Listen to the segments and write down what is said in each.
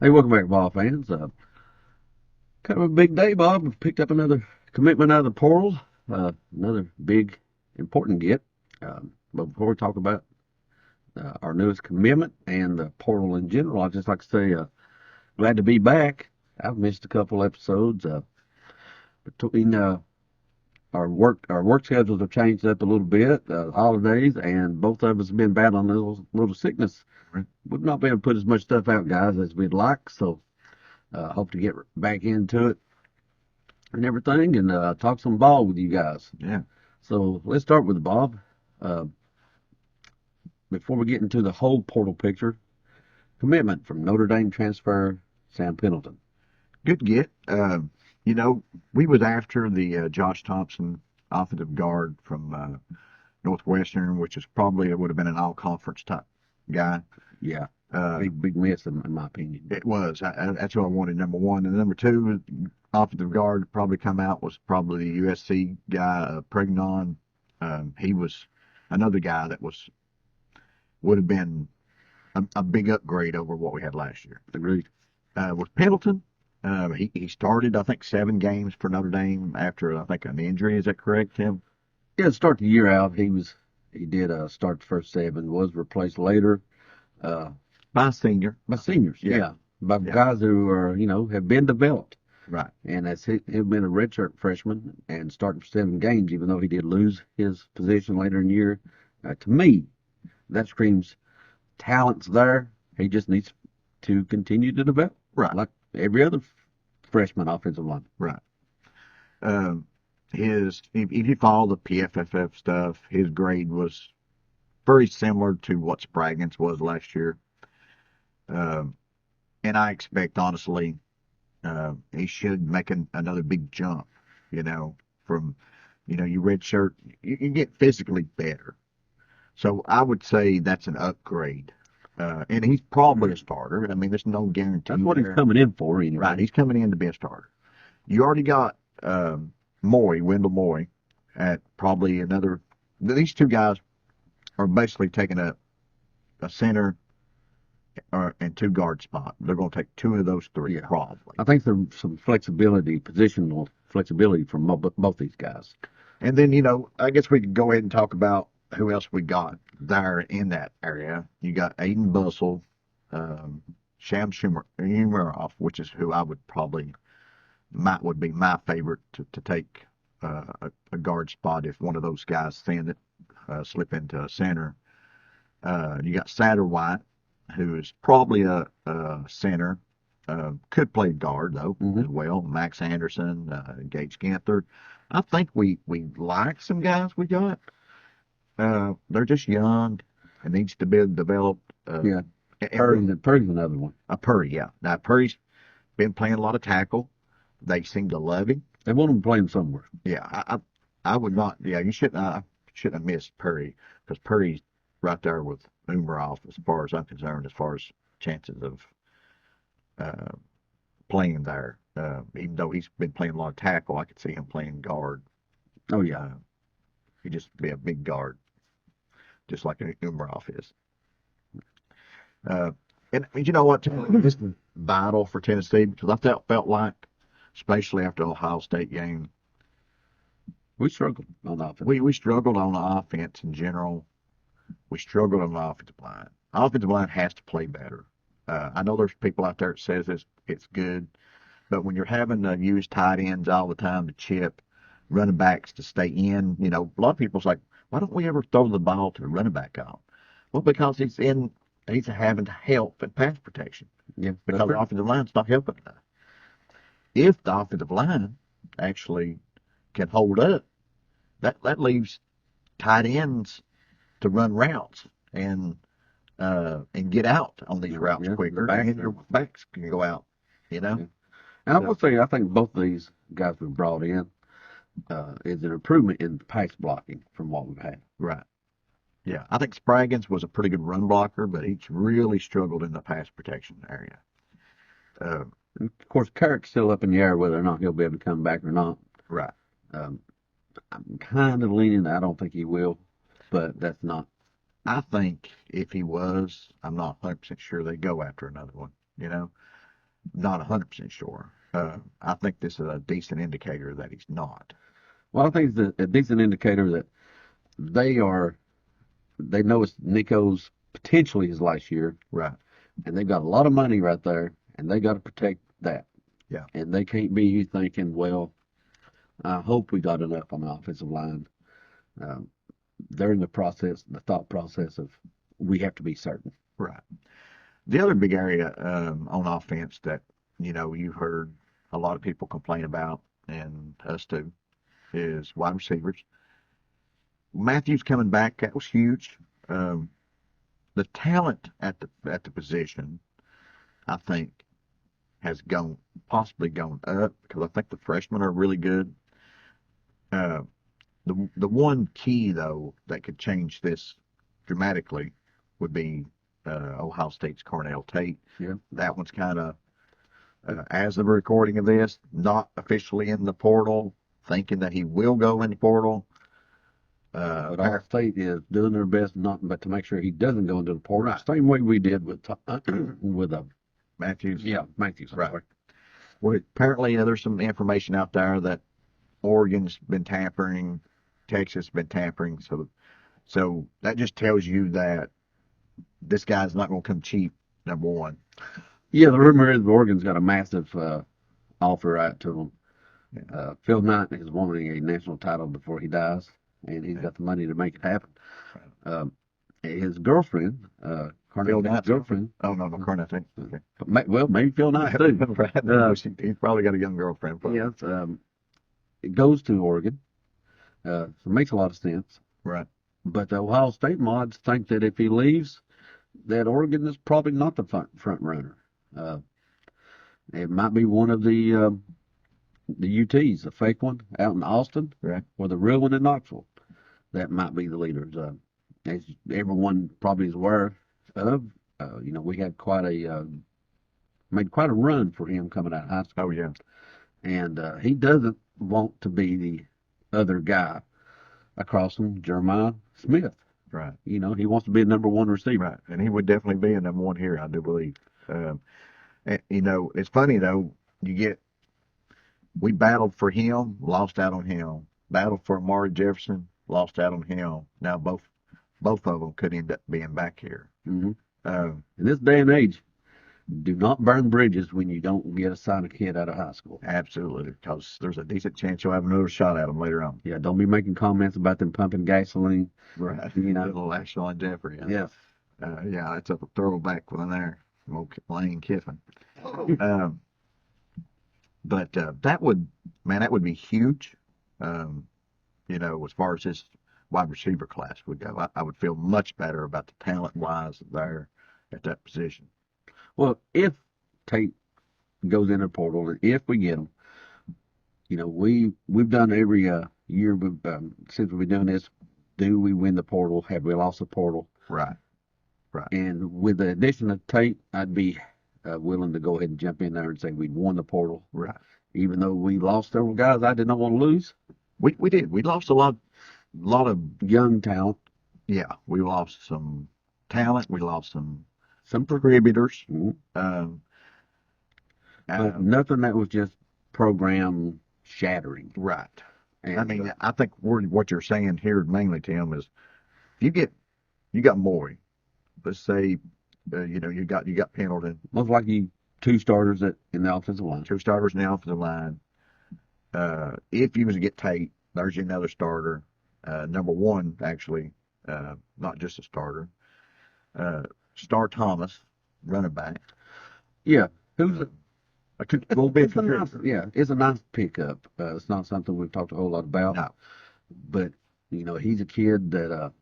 Hey, welcome back, ball fans. Kind of a big day, Bob. We've picked up another commitment out of the portal. Another big, important get. But before we talk about our newest commitment and the portal in general, I'd just like to say, glad to be back. I've missed a couple episodes. Between our work schedules have changed up a little bit. Holidays, and both of us have been battling a little sickness. We've not been able to put as much stuff out, guys, as we'd like. So, hope to get back into it and everything, and talk some ball with you guys. Yeah. So let's start with Bob. Uh, Before we get into the whole portal picture, commitment from Notre Dame transfer Sam Pendleton. Good get. You know, we was after the Josh Thompson offensive guard from Northwestern, which is probably it would have been an all-conference type guy. Yeah, Uh, big miss in my opinion. it was. That's what I wanted, number one. And number two, offensive guard probably come out was probably the USC guy, Pregnon. He was another guy that would have been a big upgrade over what we had last year. Agreed. With Pendleton, he started, I think, 7 games for Notre Dame after, I think, an injury. Is that correct, Tim? Yeah, to start the year out, he did start the first seven, was replaced later uh, By senior. by seniors. Yeah, Yeah, by yeah, guys who are have been developed. right. And as he'd been a redshirt freshman and starting for 7 games, even though he did lose his position later in the year. To me, that screams talent's there. He just needs to continue to develop, Right, like every other freshman offensive lineman. right. Um, if you follow the PFFF stuff, his grade was very similar to what Spraggins was last year. Um, and I expect, honestly, he should make another big jump, you know, from, you redshirt, you get physically better. So I would say that's an upgrade. And he's probably a starter. I mean, there's no guarantee That's what he's there. coming in for Right, anyway. he's coming in to be a starter. You already got Wendell Moy, at probably another. These two guys are basically taking a center and two guard spot. They're going to take two of those three, Yeah, probably. I think there's some flexibility, positional flexibility from both these guys. And then, I guess we could go ahead and talk about who else we got there in that area. You got Aiden Bussell, Sham Schumeroff, which is who I would probably would be my favorite to take a guard spot if one of those guys send it, slip into a center. You got Satterwhite, who is probably a center. Could play guard though as Hmm. well. Max Anderson, Gage Ganther. I think we like some guys we got. They're just young and needs to be developed. Yeah, And Purdy's another one. Purdy, yeah. Now Purdy's been playing a lot of tackle. They seem to love him. They want him playing somewhere. Yeah, I would not. Yeah, you shouldn't. I shouldn't have missed Purdy because Purdy's right there with Umarov as far as I'm concerned, as far as chances of uh, playing there. Even though he's been playing a lot of tackle, I could see him playing guard. Oh yeah, Uh, he'd just be a big guard, just like Umarov is. Uh, and you know what? This is vital for Tennessee because I felt like, especially after the Ohio State game, we struggled on offense. we struggled on the offense in general. We struggled on the offensive line. Offensive line has to play better. I know there's people out there that says it's good, but when you're having to use tight ends all the time to chip, running backs to stay in, a lot of people's like, why don't we ever throw the ball to the running back out? Well, because he's having to help in pass protection Yeah, that's because the true. offensive line's not helping enough. If the offensive line actually can hold up, that leaves tight ends to run routes and get out on these routes Yeah, the quicker, back and there. your backs can go out. You know. Yeah. And I will So say, I think both of these guys we brought in is an improvement in pass blocking from what we've had. right, yeah. I think Spraggins was a pretty good run blocker, but he's really struggled in the pass protection area. Uh, And of course, Carrick's still up in the air whether or not he'll be able to come back or not. right. Um, I'm kind of leaning. I don't think he will, but that's not. I think if he was, I'm not 100% sure they go after another one. You know, not 100% sure. I think this is a decent indicator that he's not. Well, I think it's a decent indicator that they are, they know it's Nico's potentially his last year, Right. and they've got a lot of money right there, and they got to protect that. Yeah. And they can't be thinking, well, I hope we got enough on the offensive line. Um, they're in the thought process of we have to be certain. Right. The other big area on offense that you've heard a lot of people complain about, and us too, is wide receivers. Matthews coming back, that was huge. Um, the talent at the position, I think, has possibly gone up because I think the freshmen are really good. Uh, the one key though that could change this dramatically would be Ohio State's Cornell Tate. Yeah. That one's kind of as of the recording of this, not officially in the portal, thinking that he will go in the portal. But Ohio State is doing their best not, but to make sure he doesn't go into the portal. Right. Same way we did with Matthews. Yeah, Matthews. Right. Well, apparently there's some information out there that Oregon's been tampering, Texas has been tampering, so that just tells you that this guy's not going to come cheap. Number one. Yeah, the rumor is Oregon's got a massive offer out to him. Yeah. Phil Knight is wanting a national title before he dies, and he's got the money to make it happen. Right. His girlfriend, Phil Knight's girlfriend. Oh no, Cornell. Okay. Well, maybe Phil Knight too. He's probably got a young girlfriend. Yes. It goes to Oregon. So it makes a lot of sense. Right. But the Ohio State mods think that if he leaves, that Oregon is probably not the front runner. It might be one of the UTs, the fake one out in Austin, right, or the real one in Knoxville. That might be the leaders. As everyone probably is aware of, we had made quite a run for him coming out of high school. Oh yeah, and he doesn't want to be the other guy across from Jeremiah Smith. Right. He wants to be a number one receiver. Right, and he would definitely be a number one here, I do believe. And, it's funny though. We battled for him, lost out on him. Battled for Amari Jefferson, lost out on him. Now both of them could end up being back here. Mm-hmm. In this day and age, do not burn bridges when you don't get a sign a kid out of high school. Absolutely, because there's a decent chance you'll have another shot at them later on. Yeah, don't be making comments about them pumping gasoline. Right. Little Ashland Jeffrey. Yes. Yeah, that's a throwback one there from old Lane Kiffin. But that would be huge. As far as this wide receiver class would go, I would feel much better about the talent wise there at that position. Well, if Tate goes in the portal, and if we get him, we've done every year since we've been doing this. Do we win the portal? Have we lost the portal? Right. Right. And with the addition of Tate, I'd be willing to go ahead and jump in there and say we'd won the portal. Right. Even though we lost several guys I did not want to lose. We did. We lost a lot of young talent. Yeah, we lost some talent. We lost some contributors. Mm-hmm. But nothing that was just program shattering. Right. And I think what you're saying here mainly, Tim, is you got Maury. Let's say, you got Pendleton. Most likely 2 starters in the offensive line. 2 starters in the offensive line. If you was to get Tate, there's another starter. Number 1, actually, not just a starter. Star Thomas, running back. Yeah, who's a little bit. It's a nice pickup. It's not something we've talked a whole lot about. No, but he's a kid that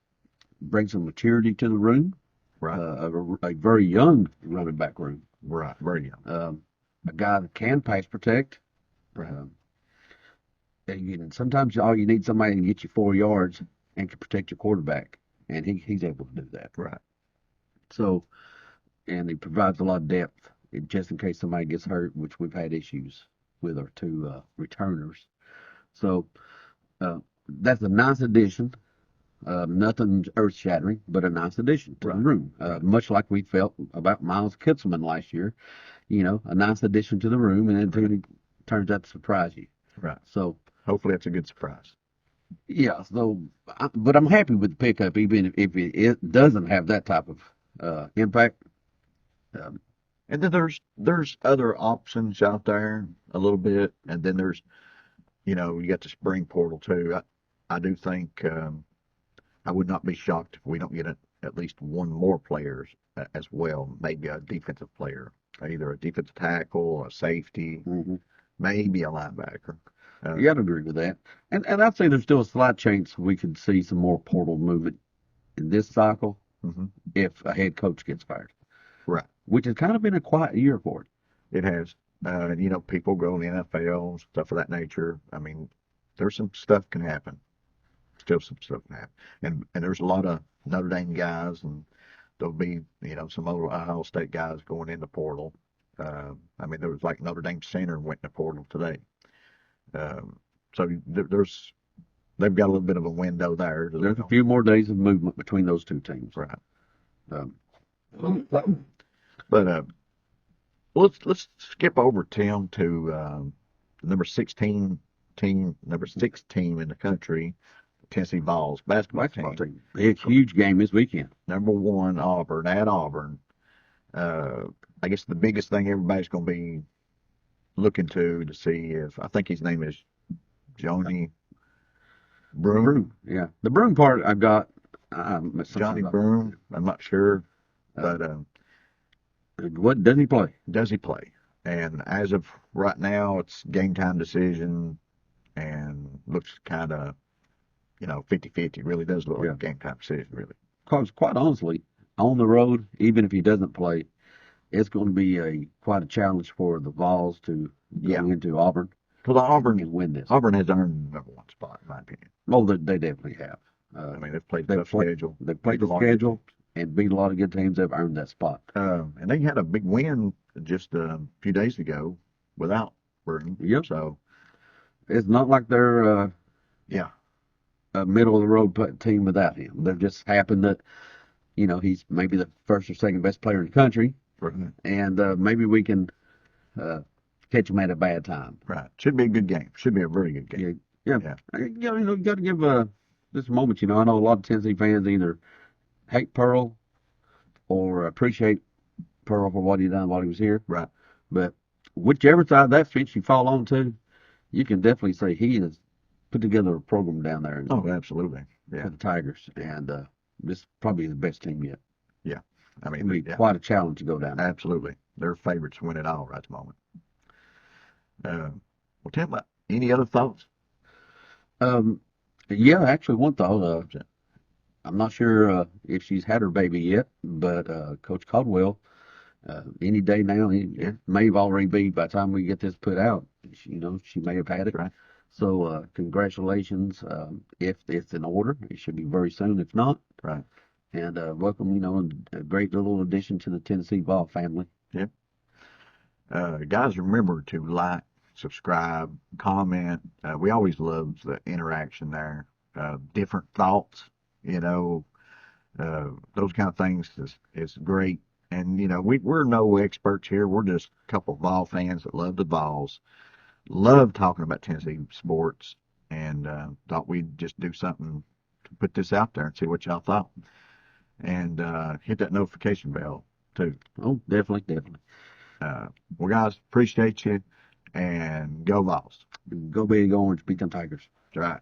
brings some maturity to the room. Right. A very young running back room. Right, very young. A guy that can pass protect. Right. And sometimes all you need somebody to get you 4 yards and can protect your quarterback, and he's able to do that. Right. So, and he provides a lot of depth just in case somebody gets hurt, which we've had issues with our 2 returners. So that's a nice addition. Nothing earth-shattering, but a nice addition to the room. Much like we felt about Miles Kitselman last year. A nice addition to the room, and it turns out to surprise you. Right. So hopefully that's a good surprise. Yeah, but I'm happy with the pickup, even if it doesn't have that type of impact. Um, And then there's other options out there a little bit, and then there's you got the spring portal too. I do think I would not be shocked if we don't get at least one more player as well, maybe a defensive player, either a defensive tackle, a safety, mhm. maybe a linebacker. You got to agree with that. And I'd say there's still a slight chance we could see some more portal movement in this cycle hmm if a head coach gets fired, Right. which has kind of been a quiet year for it. It has. People go to the NFL, stuff of that nature. I mean, there's some stuff can happen. Still some stuff can happen. And there's a lot of Notre Dame guys, and there'll be, some other Ohio State guys going in the portal. I mean, there was like Notre Dame center went in the portal today. So they've got a little bit of a window there. There's a few more days of movement between those two teams. Right. Um, But let's skip over, Tim, to the number 16 team, number 6 team in the country, Tennessee VOLS basketball team. Big, huge game this weekend. Number 1 Auburn at Auburn. I guess the biggest thing everybody's going to be looking to see if I think his name is Johnny Broom. Yeah, the Broom part I've got. Johnny Broom. I'm not sure, but what does he play? does he play? And as of right now, it's game time decision, and looks kind of 50-50. Really does look like a game time decision, really. Because quite honestly, on the road, even if he doesn't play, it's going to be quite a challenge for the Vols to go into Auburn. Because Auburn can win this. Auburn has earned the number 1 spot, in my opinion. Oh, they definitely have. I mean, they've played the schedule. They've played the schedule and beat a lot of good teams. They've earned that spot. And they had a big win just a few days ago without Burton. Yep. So it's not like they're a middle of the road team without him. They just happened that he's maybe the first or second best player in the country, and maybe we can catch him at a bad time. Right. Should be a good game. Should be a very good game. Yeah. You got to give this moment. I know a lot of Tennessee fans either hate Pearl or appreciate Pearl for what he done while he was here. Right. But whichever side of that fence you fall onto, you can definitely say he has put together a program down there. Oh, absolutely. Yeah. For the Tigers, and this is probably the best team yet. Yeah. I mean, it'll be quite a challenge to go down there. Absolutely. They're favorites to win it all right at the moment. Well, Tim, any other thoughts? Yeah, actually, one thought. I'm not sure if she's had her baby yet, but Coach Caldwell, any day now, it may already be by the time we get this put out. She may have had it. Right. So congratulations. If it's in order, it should be very soon. If not, right. And welcome. A great little addition to the Tennessee Vol family. Yep. Guys, remember to like, subscribe, comment. We always love the interaction there. Different thoughts, those kind of things is great. And, we're no experts here. We're just a couple of Vol fans that love the Vols, love talking about Tennessee sports, and thought we'd just do something to put this out there and see what y'all thought. And hit that notification bell, too. Oh, definitely. Well, guys, appreciate you. And go Vols. Go Big Orange, beat them Tigers. That's right.